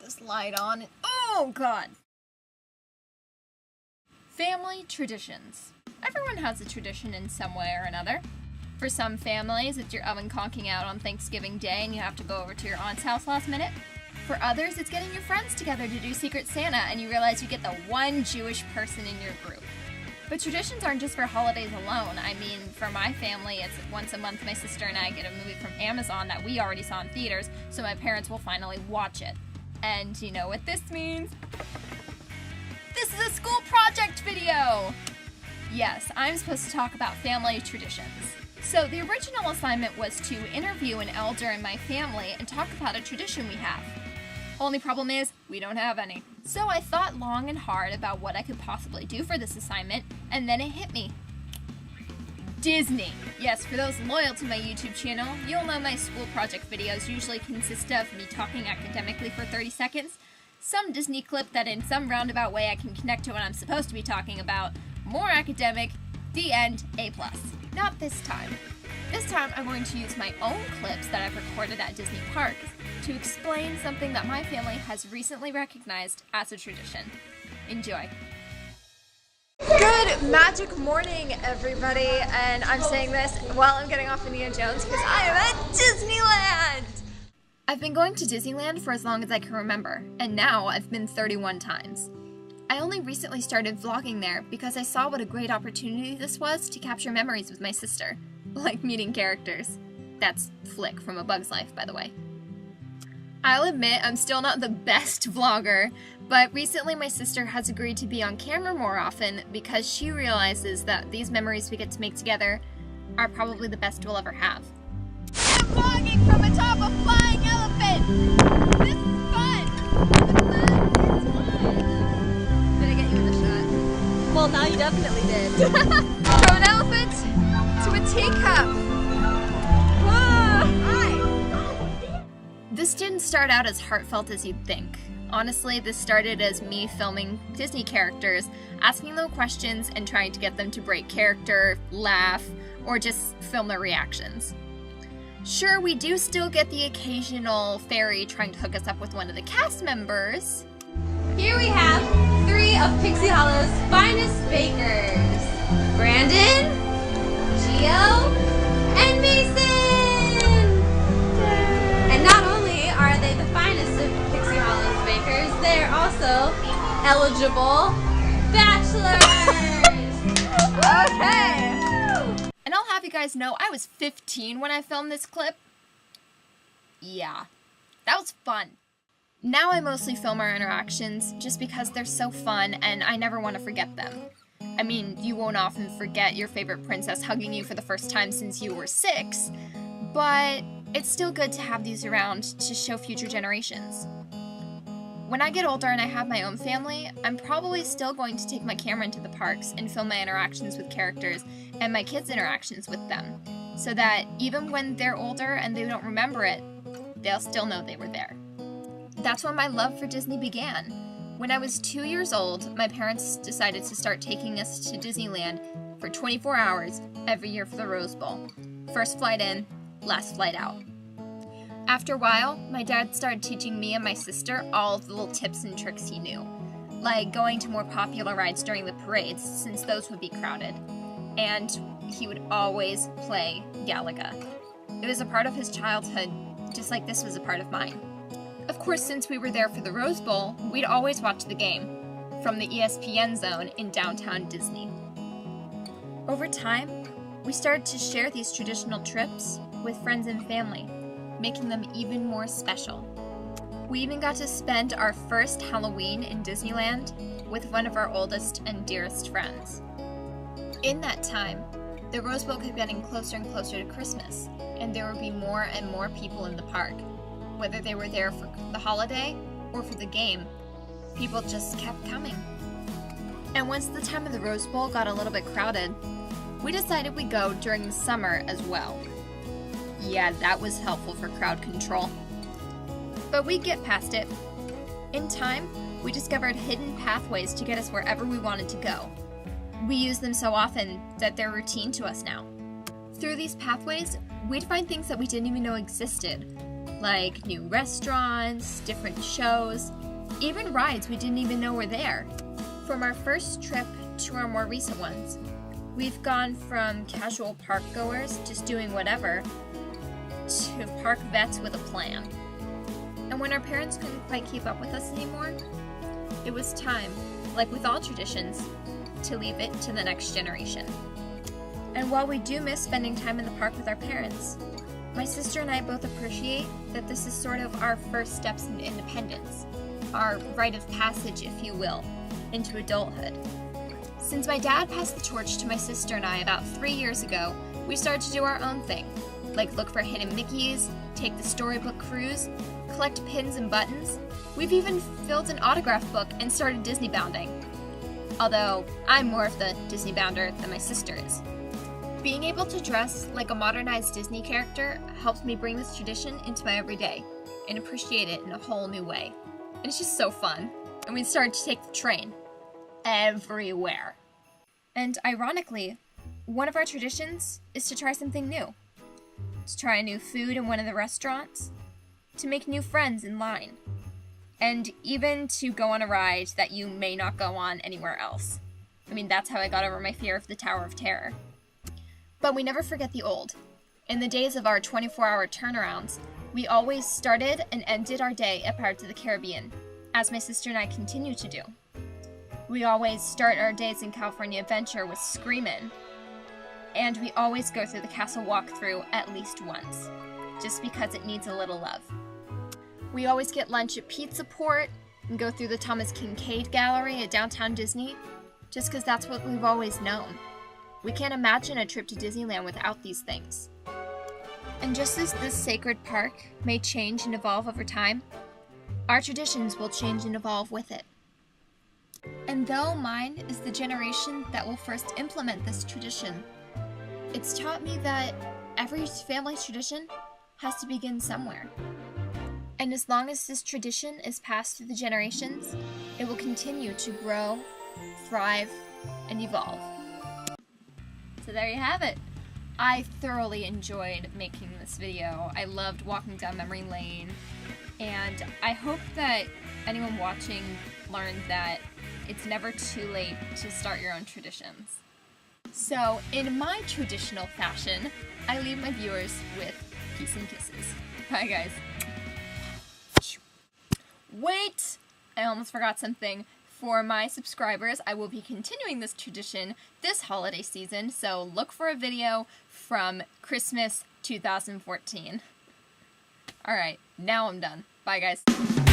this light on. Oh, God! Family traditions. Everyone has a tradition in some way or another. For some families, it's your oven conking out on Thanksgiving Day and you have to go over to your aunt's house last minute. For others, it's getting your friends together to do Secret Santa and you realize you get the one Jewish person in your group. But traditions aren't just for holidays alone. I mean, for my family, it's once a month my sister and I get a movie from Amazon that we already saw in theaters, so my parents will finally watch it. And you know what this means? This is a school project video! Yes, I'm supposed to talk about family traditions. So the original assignment was to interview an elder in my family and talk about a tradition we have. Only problem is, we don't have any. So I thought long and hard about what I could possibly do for this assignment, and then it hit me. Disney. Yes, for those loyal to my YouTube channel, you'll know my school project videos usually consist of me talking academically for 30 seconds, some Disney clip that in some roundabout way I can connect to what I'm supposed to be talking about, more academic, the end, A+. Not this time. This time I'm going to use my own clips that I've recorded at Disney parks to explain something that my family has recently recognized as a tradition. Enjoy. Good magic morning, everybody, and I'm saying this while I'm getting off Indiana Jones because I am at Disneyland! I've been going to Disneyland for as long as I can remember, and now I've been 31 times. I only recently started vlogging there because I saw what a great opportunity this was to capture memories with my sister, like meeting characters. That's Flick from A Bug's Life, by the way. I'll admit I'm still not the best vlogger, but recently my sister has agreed to be on camera more often because she realizes that these memories we get to make together are probably the best we'll ever have. I'm vlogging from atop a flying elephant! This is fun! It's fun! Did I get you in the shot? Well, now you definitely did. From an elephant to a teacup! This didn't start out as heartfelt as you'd think. Honestly, this started as me filming Disney characters, asking them questions and trying to get them to break character, laugh, or just film their reactions. Sure, we do still get the occasional fairy trying to hook us up with one of the cast members. Here we have 3 of Pixie Hollow's finest bakers. Brandon, Gio, and Mason! And not only are they the finest of Pixie Hollow's bakers, they're also eligible bachelors! Okay! And I'll have you guys know, I was 15 when I filmed this clip. Yeah, that was fun. Now I mostly film our interactions just because they're so fun and I never want to forget them. I mean, you won't often forget your favorite princess hugging you for the first time since you were 6, but it's still good to have these around to show future generations. When I get older and I have my own family, I'm probably still going to take my camera into the parks and film my interactions with characters and my kids' interactions with them, so that even when they're older and they don't remember it, they'll still know they were there. That's when my love for Disney began. When I was 2 years old, my parents decided to start taking us to Disneyland for 24 hours every year for the Rose Bowl. First flight in, last flight out. After a while, my dad started teaching me and my sister all of the little tips and tricks he knew, like going to more popular rides during the parades, since those would be crowded. And he would always play Galaga. It was a part of his childhood, just like this was a part of mine. Of course, since we were there for the Rose Bowl, we'd always watch the game from the ESPN zone in downtown Disney. Over time, we started to share these traditional trips with friends and family, making them even more special. We even got to spend our first Halloween in Disneyland with one of our oldest and dearest friends. In that time, the Rose Bowl kept getting closer and closer to Christmas, and there would be more and more people in the park. Whether they were there for the holiday or for the game, people just kept coming. And once the time of the Rose Bowl got a little bit crowded, we decided we'd go during the summer as well. Yeah, that was helpful for crowd control. But we'd get past it. In time, we discovered hidden pathways to get us wherever we wanted to go. We use them so often that they're routine to us now. Through these pathways, we'd find things that we didn't even know existed. like new restaurants, different shows, even rides we didn't even know were there. From our first trip to our more recent ones, we've gone from casual park goers just doing whatever to park vets with a plan. And when our parents couldn't quite keep up with us anymore, it was time, like with all traditions, to leave it to the next generation. And while we do miss spending time in the park with our parents, my sister and I both appreciate that this is sort of our first steps into independence, our rite of passage, if you will, into adulthood. Since my dad passed the torch to my sister and I about 3 years ago, we started to do our own thing, like look for hidden Mickeys, take the storybook cruise, collect pins and buttons. We've even filled an autograph book and started Disney bounding. Although, I'm more of the Disney bounder than my sister is. Being able to dress like a modernized Disney character helps me bring this tradition into my everyday and appreciate it in a whole new way. And it's just so fun. And we started to take the train everywhere. And ironically, one of our traditions is to try something new. To try new food in one of the restaurants, to make new friends in line, and even to go on a ride that you may not go on anywhere else. I mean, that's how I got over my fear of the Tower of Terror. But we never forget the old. In the days of our 24-hour turnarounds, we always started and ended our day at Pirates of the Caribbean, as my sister and I continue to do. We always start our days in California Adventure with Screamin', and we always go through the castle walkthrough at least once, just because it needs a little love. We always get lunch at Pizza Port and go through the Thomas Kincaid Gallery at Downtown Disney, just because that's what we've always known. We can't imagine a trip to Disneyland without these things. And just as this sacred park may change and evolve over time, our traditions will change and evolve with it. And though mine is the generation that will first implement this tradition, it's taught me that every family's tradition has to begin somewhere. And as long as this tradition is passed through the generations, it will continue to grow, thrive, and evolve. So there you have it. I thoroughly enjoyed making this video. I loved walking down memory lane, and I hope that anyone watching learned that it's never too late to start your own traditions. So, in my traditional fashion, I leave my viewers with peace and kisses. Bye, guys. Wait! I almost forgot something. For my subscribers, I will be continuing this tradition this holiday season, so look for a video from Christmas 2014. Alright, now I'm done. Bye, guys.